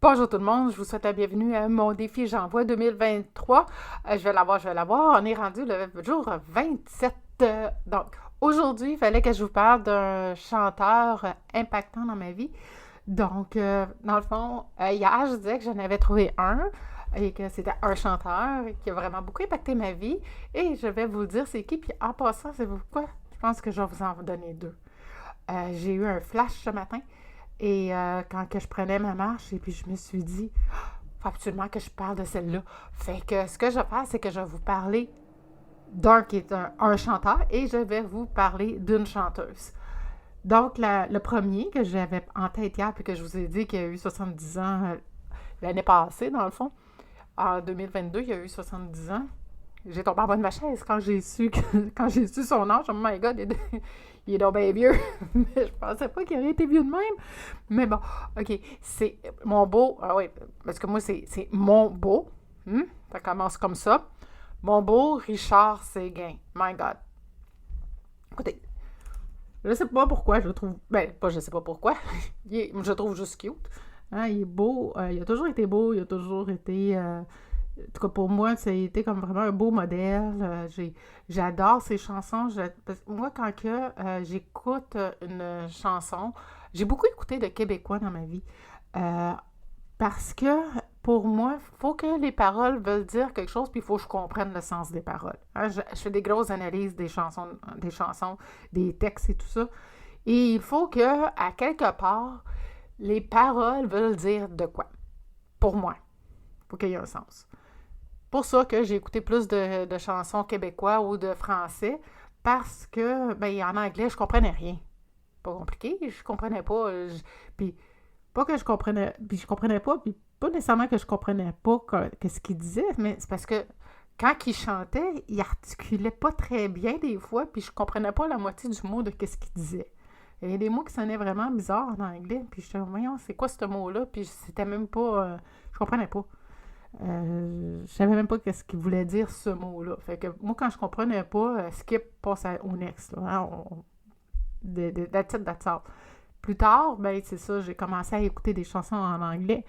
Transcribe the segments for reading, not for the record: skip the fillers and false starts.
Bonjour tout le monde, je vous souhaite la bienvenue à mon défi J'envoie 2023. Je vais l'avoir. On est rendu le jour 27. Donc, aujourd'hui, il fallait que je vous parle d'un chanteur impactant dans ma vie. Donc, dans le fond, hier, je disais que j'en avais trouvé un et que c'était un chanteur qui a vraiment beaucoup impacté ma vie. Et je vais vous le dire c'est qui. Puis en passant, c'est pourquoi je pense que je vais vous en donner deux. J'ai eu un flash ce matin. Et quand que je prenais ma marche, et puis je me suis dit, il faut absolument que je parle de celle-là. Fait que ce que je vais faire, c'est que je vais vous parler d'un qui est un chanteur et je vais vous parler d'une chanteuse. Donc, le premier que j'avais en tête hier, puis que je vous ai dit qu'il a eu 70 ans l'année passée, dans le fond, en 2022, il a eu 70 ans. J'ai tombé en bas de ma chaise quand j'ai su son âge. Oh my God, il est donc bien vieux. Mais je pensais pas qu'il aurait été vieux de même. Mais bon, OK. C'est mon beau. Ah oui, parce que moi, c'est mon beau. Ça commence comme ça. Mon beau Richard Séguin. My God. Écoutez, je sais pas pourquoi je le trouve. Ben, pas je sais pas pourquoi. Je le trouve juste cute. Hein, il est beau. Il a toujours été beau. Il a toujours été. En tout cas, pour moi, ça a été comme vraiment un beau modèle. J'adore ses chansons. Moi, quand j'écoute une chanson, j'ai beaucoup écouté de Québécois dans ma vie. Euh, Parce que, pour moi, il faut que les paroles veulent dire quelque chose, puis il faut que je comprenne le sens des paroles. Hein, je fais des grosses analyses des chansons, des textes et tout ça. Et il faut que, à quelque part, les paroles veulent dire de quoi. Pour moi. Il faut qu'il y ait un sens. Pour ça que j'ai écouté plus de chansons québécois ou de français, parce que, ben, en anglais, je comprenais rien. Pas compliqué, je comprenais pas. Puis, pas que je comprenais, puis je comprenais pas, puis pas nécessairement que je comprenais pas ce qu'il disait, mais c'est parce que quand il chantait, il articulait pas très bien des fois, puis je comprenais pas la moitié du mot de ce qu'il disait. Il y a des mots qui sonnaient vraiment bizarres en anglais, puis je me disais, voyons, c'est quoi ce mot-là? Puis c'était même pas. Je comprenais pas. Je savais même pas qu'est-ce qu'il voulait dire ce mot-là. Fait que moi, quand je comprenais pas, skip, passe au next. Là, hein, that's it, that's all. Plus tard, ben c'est ça, j'ai commencé à écouter des chansons en anglais,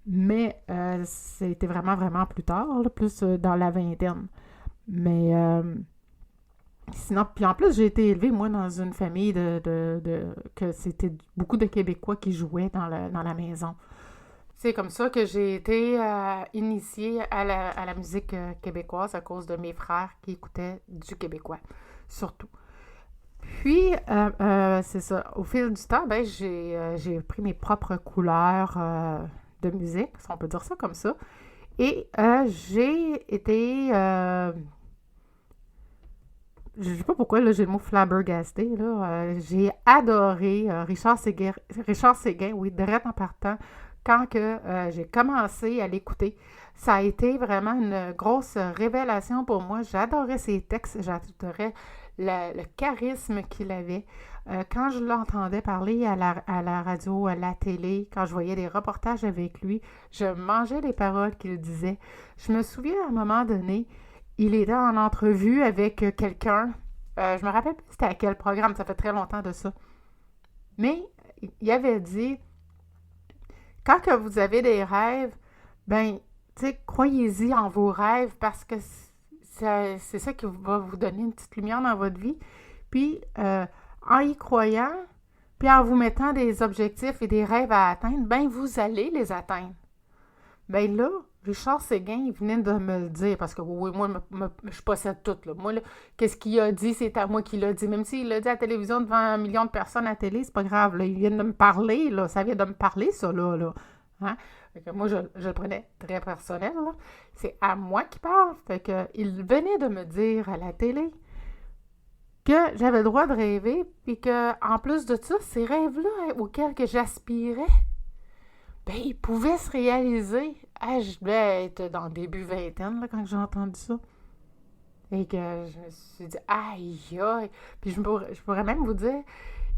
mais c'était vraiment, vraiment plus tard, là, plus dans la vingtaine. Mais sinon, puis en plus, j'ai été élevée, moi, dans une famille que c'était beaucoup de Québécois qui jouaient dans la maison. C'est comme ça que j'ai été initiée à la musique québécoise à cause de mes frères qui écoutaient du québécois, surtout. Puis, c'est ça, au fil du temps, ben, j'ai pris mes propres couleurs de musique, si on peut dire ça comme ça. Et j'ai été, je ne sais pas pourquoi, là, j'ai le mot flabbergasté, là. J'ai adoré Richard Séguin, oui, direct en partant, quand j'ai commencé à l'écouter. Ça a été vraiment une grosse révélation pour moi. J'adorais ses textes, j'adorais le charisme qu'il avait. Quand je l'entendais parler à la radio, à la télé, quand je voyais des reportages avec lui, je mangeais les paroles qu'il disait. Je me souviens à un moment donné, il était en entrevue avec quelqu'un. Je me rappelle plus c'était à quel programme, ça fait très longtemps de ça. Mais il avait dit, quand que vous avez des rêves, ben, tu sais, croyez-y en vos rêves parce que c'est ça qui va vous donner une petite lumière dans votre vie. Puis, en y croyant, puis en vous mettant des objectifs et des rêves à atteindre, ben, vous allez les atteindre. Ben là, Richard Séguin, il venait de me le dire, parce que oui, moi, je possède tout, là. Moi, là, qu'est-ce qu'il a dit, c'est à moi qu'il l'a dit. Même s'il l'a dit à la télévision devant 1 million de personnes à la télé, c'est pas grave, là. Il vient de me parler, là. Ça vient de me parler, ça, là. Hein? Fait que moi, je le prenais très personnel, là. C'est à moi qu'il parle. Fait que il venait de me dire à la télé que j'avais le droit de rêver, puis que en plus de ça, ces rêves-là auxquels que j'aspirais, ben, ils pouvaient se réaliser. Ah, je devais être dans le début vingtaine là, quand j'ai entendu ça. Et que je me suis dit, aïe, aïe. Puis je pourrais même vous dire,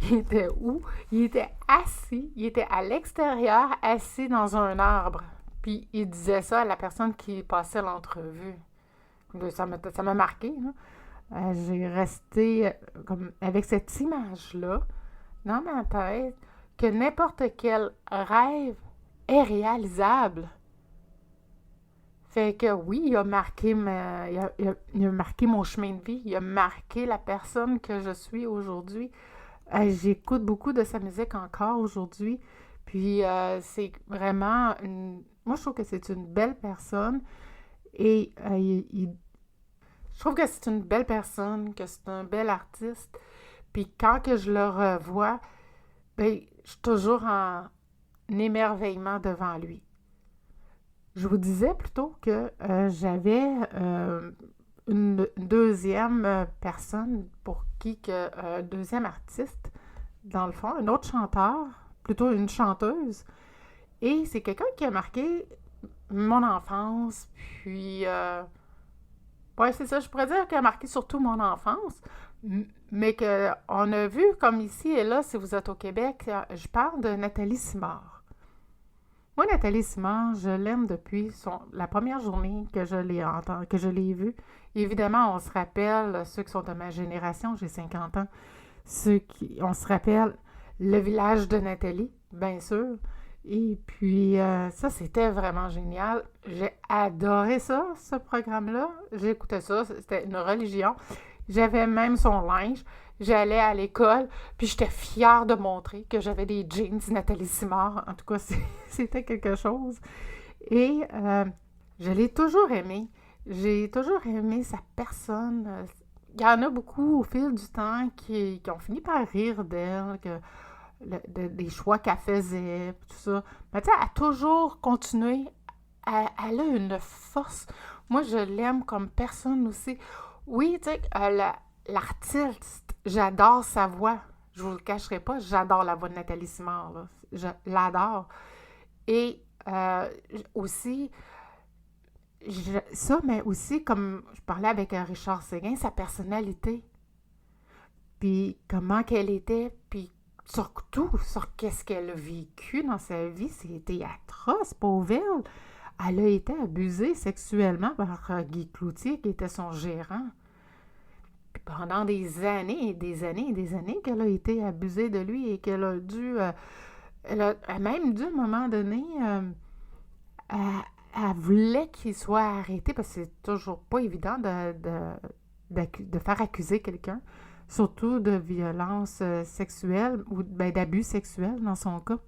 il était où? Il était assis, il était à l'extérieur, assis dans un arbre. Puis il disait ça à la personne qui passait l'entrevue. Ça m'a marqué. Hein? J'ai resté comme avec cette image-là dans ma tête que n'importe quel rêve est réalisable. Fait que oui, il a marqué il a marqué mon chemin de vie, il a marqué la personne que je suis aujourd'hui. J'écoute beaucoup de sa musique encore aujourd'hui. Puis c'est vraiment moi je trouve que c'est une belle personne et je trouve que c'est une belle personne, que c'est un bel artiste. Puis quand que je le revois, ben je suis toujours en émerveillement devant lui. Je vous disais plutôt que j'avais une deuxième personne pour qui que deuxième artiste, dans le fond, un autre chanteur, plutôt une chanteuse. Et c'est quelqu'un qui a marqué mon enfance, puis ouais, c'est ça, je pourrais dire qu'il a marqué surtout mon enfance, mais qu'on a vu comme ici et là, si vous êtes au Québec, je parle de Nathalie Simard. Moi, Nathalie Simard, je l'aime depuis la première journée que que je l'ai vue. Évidemment, on se rappelle, ceux qui sont de ma génération, j'ai 50 ans, on se rappelle le village de Nathalie, bien sûr. Et puis, ça, c'était vraiment génial. J'ai adoré ça, ce programme-là. J'écoutais ça, c'était une religion. J'avais même son linge. J'allais à l'école, puis j'étais fière de montrer que j'avais des jeans Nathalie Simard. En tout cas, c'était quelque chose. Et je l'ai toujours aimé. J'ai toujours aimé sa personne. Il y en a beaucoup au fil du temps qui ont fini par rire d'elle, des choix qu'elle faisait, tout ça. Mais tu sais, elle a toujours continué. Elle a une force. Moi, je l'aime comme personne aussi. Oui, tu sais, l'artiste, j'adore sa voix. Je vous le cacherai pas, j'adore la voix de Nathalie Simard, là. Je l'adore. Et aussi, ça, mais aussi, comme je parlais avec Richard Séguin, sa personnalité. Puis comment qu'elle était, puis surtout sur qu'est-ce qu'elle a vécu dans sa vie, c'était atroce, pauvre elle. Elle a été abusée sexuellement par Guy Cloutier, qui était son gérant. Puis pendant des années et des années et des années qu'elle a été abusée de lui et qu'elle a dû... elle a même dû, à un moment donné, elle, elle voulait qu'il soit arrêté, parce que c'est toujours pas évident de faire accuser quelqu'un, surtout de violence sexuelle ou ben, d'abus sexuels dans son cas.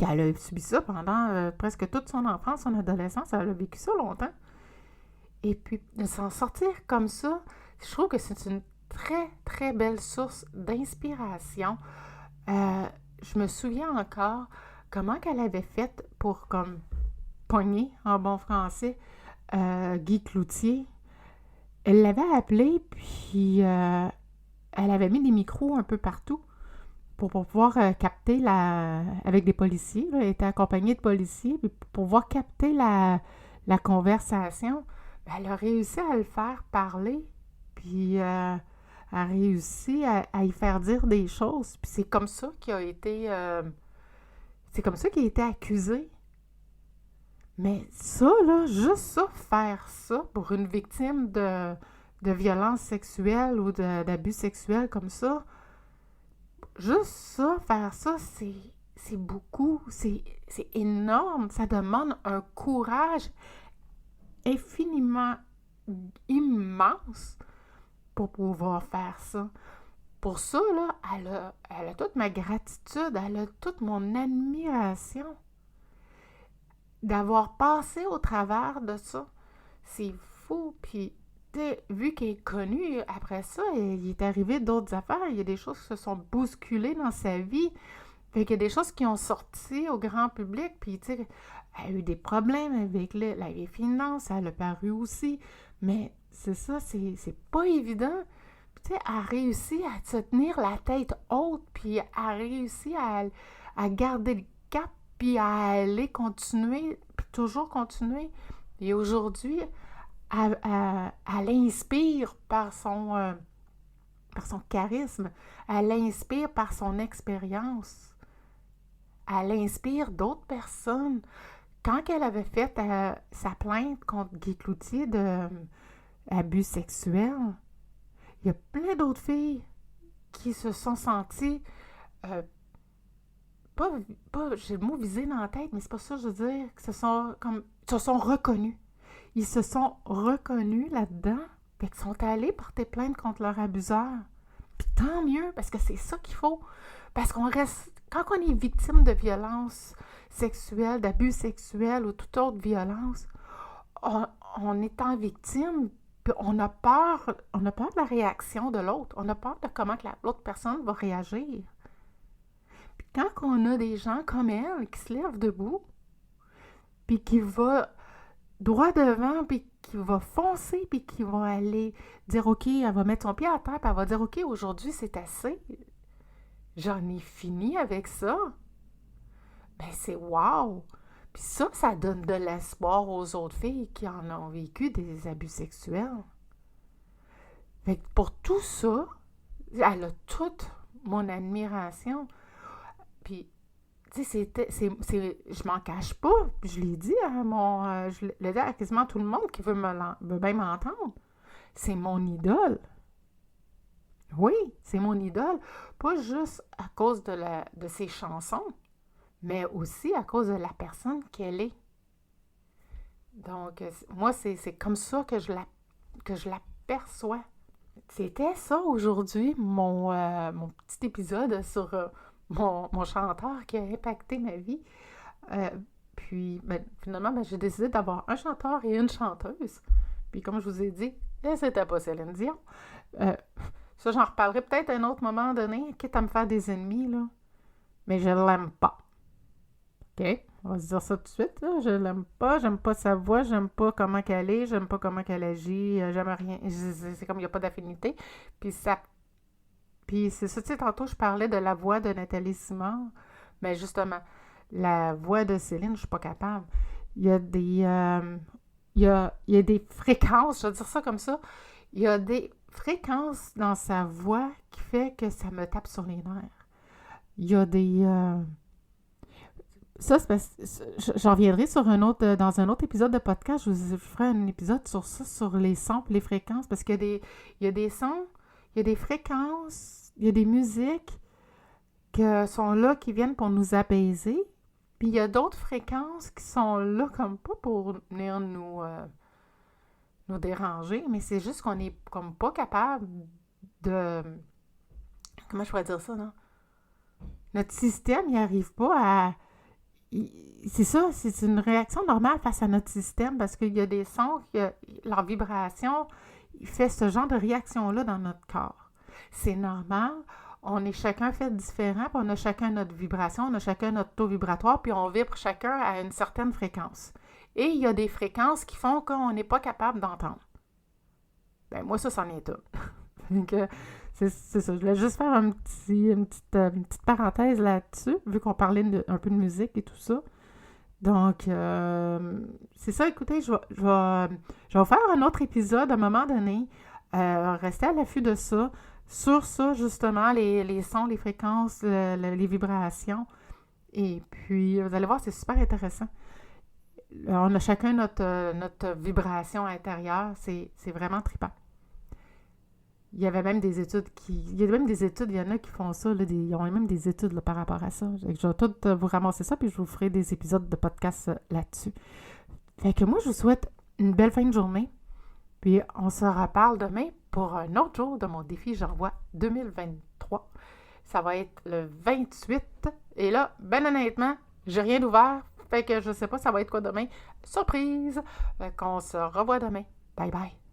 Elle a subi ça pendant presque toute son enfance, son adolescence, elle a vécu ça longtemps. Et puis, de s'en sortir comme ça, je trouve que c'est une très, très belle source d'inspiration. Je me souviens encore comment qu'elle avait fait pour, comme, pogner, en bon français, Guy Cloutier. Elle l'avait appelé, puis elle avait mis des micros un peu partout pour pouvoir capter avec des policiers. Là, elle était accompagnée de policiers, puis pour pouvoir capter la conversation. Elle a réussi à le faire parler, puis a réussi à y faire dire des choses. Puis c'est comme ça qu'il a été... c'est comme ça qu'il a été accusé. Mais ça, là, juste ça, faire ça pour une victime de violence sexuelle ou d'abus sexuels comme ça, juste ça, faire ça, c'est beaucoup, c'est énorme. Ça demande un courage infiniment immense pour pouvoir faire ça. Pour ça, là, elle a toute ma gratitude, elle a toute mon admiration d'avoir passé au travers de ça. C'est fou. Puis, vu qu'il est connu, après ça, il est arrivé d'autres affaires. Il y a des choses qui se sont bousculées dans sa vie. Fait qu'il y a des choses qui ont sorti au grand public. Puis, tu sais, elle a eu des problèmes avec les finances. Elle a paru aussi. Mais c'est ça, c'est pas évident. Puis, tu sais, elle a réussi à se tenir la tête haute. Puis, elle a réussi à garder le cap, puis à aller continuer, puis toujours continuer. Et aujourd'hui, elle inspire par son charisme, elle inspire par son expérience, elle inspire d'autres personnes. Quand elle avait fait sa plainte contre Guy Cloutier d'abus sexuels, il y a plein d'autres filles qui se sont senties j'ai le mot visé dans la tête, mais c'est pas ça, je veux dire, que ils se sont reconnus. Ils se sont reconnus là-dedans, puis qu'ils sont allés porter plainte contre leur abuseur. Puis tant mieux, parce que c'est ça qu'il faut. Parce qu'on reste, quand on est victime de violences sexuelles, d'abus sexuels ou toute autre violence, on est en victime, puis on a peur de la réaction de l'autre. On a peur de comment que l'autre personne va réagir. Puis quand on a des gens comme elle qui se lèvent debout, puis qui va droit devant, puis qui va foncer, puis qui va aller dire « OK », elle va mettre son pied à terre, puis elle va dire « OK, aujourd'hui, c'est assez. J'en ai fini avec ça. » Ben c'est wow! Puis ça donne de l'espoir aux autres filles qui en ont vécu des abus sexuels. Fait que pour tout ça, elle a toute mon admiration. Puis, tu sais, je m'en cache pas. Puis je l'ai dit je l'ai dit à quasiment tout le monde qui veut bien m'entendre. C'est mon idole. Oui, c'est mon idole. Pas juste à cause de ses chansons, mais aussi à cause de la personne qu'elle est. Donc, moi, c'est comme ça que je la perçois. C'était ça aujourd'hui, mon petit épisode sur mon chanteur qui a impacté ma vie. Puis, finalement, j'ai décidé d'avoir un chanteur et une chanteuse. Puis, comme je vous ai dit, c'était pas Céline Dion. Ça, j'en reparlerai peut-être à un autre moment donné, quitte à me faire des ennemis, là. Mais je l'aime pas. OK? On va se dire ça tout de suite, là. Je l'aime pas, j'aime pas sa voix, j'aime pas comment qu'elle est, j'aime pas comment qu'elle agit, j'aime rien. C'est comme il n'y a pas d'affinité. Puis c'est ça, tu sais, tantôt, je parlais de la voix de Nathalie Simard. Mais justement, la voix de Céline, je suis pas capable. Il y a des fréquences, je vais dire ça comme ça. Il y a des fréquences dans sa voix qui fait que ça me tape sur les nerfs. Il y a des... Ça, c'est parce que j'en reviendrai dans un autre épisode de podcast. Je vous ferai un épisode sur ça, sur les sons et les fréquences. Parce qu'il y a des sons, il y a des fréquences, il y a des musiques qui sont là, qui viennent pour nous apaiser. Puis il y a d'autres fréquences qui sont là comme pas pour venir nous déranger, mais c'est juste qu'on est comme pas capable de... Comment je pourrais dire ça, non? Notre système, il n'arrive pas à... C'est ça, c'est une réaction normale face à notre système parce qu'il y a des sons, leur vibration, il fait ce genre de réaction-là dans notre corps. C'est normal, on est chacun fait différent, puis on a chacun notre vibration, on a chacun notre taux vibratoire, puis on vibre chacun à une certaine fréquence. Et il y a des fréquences qui font qu'on n'est pas capable d'entendre. Ben moi, ça, c'en est tout. Donc, c'est ça. Je voulais juste faire une petite parenthèse là-dessus, vu qu'on parlait un peu de musique et tout ça. Donc, c'est ça. Écoutez, je vais faire un autre épisode à un moment donné. Restez à l'affût de ça. Sur ça, justement, les sons, les fréquences, les vibrations. Et puis, vous allez voir, c'est super intéressant. On a chacun notre vibration intérieure. C'est vraiment trippant. Il y avait même des études il y en a qui font ça, là, ils ont même des études là, par rapport à ça. Je vais tout vous ramasser ça, puis je vous ferai des épisodes de podcast là-dessus. Fait que moi, je vous souhaite une belle fin de journée. Puis on se reparle demain pour un autre jour de mon défi J'envoie 2023. Ça va être le 28. Et là, ben honnêtement, j'ai rien d'ouvert. Fait que je sais pas ça va être quoi demain. Surprise! Fait qu'on se revoit demain. Bye bye!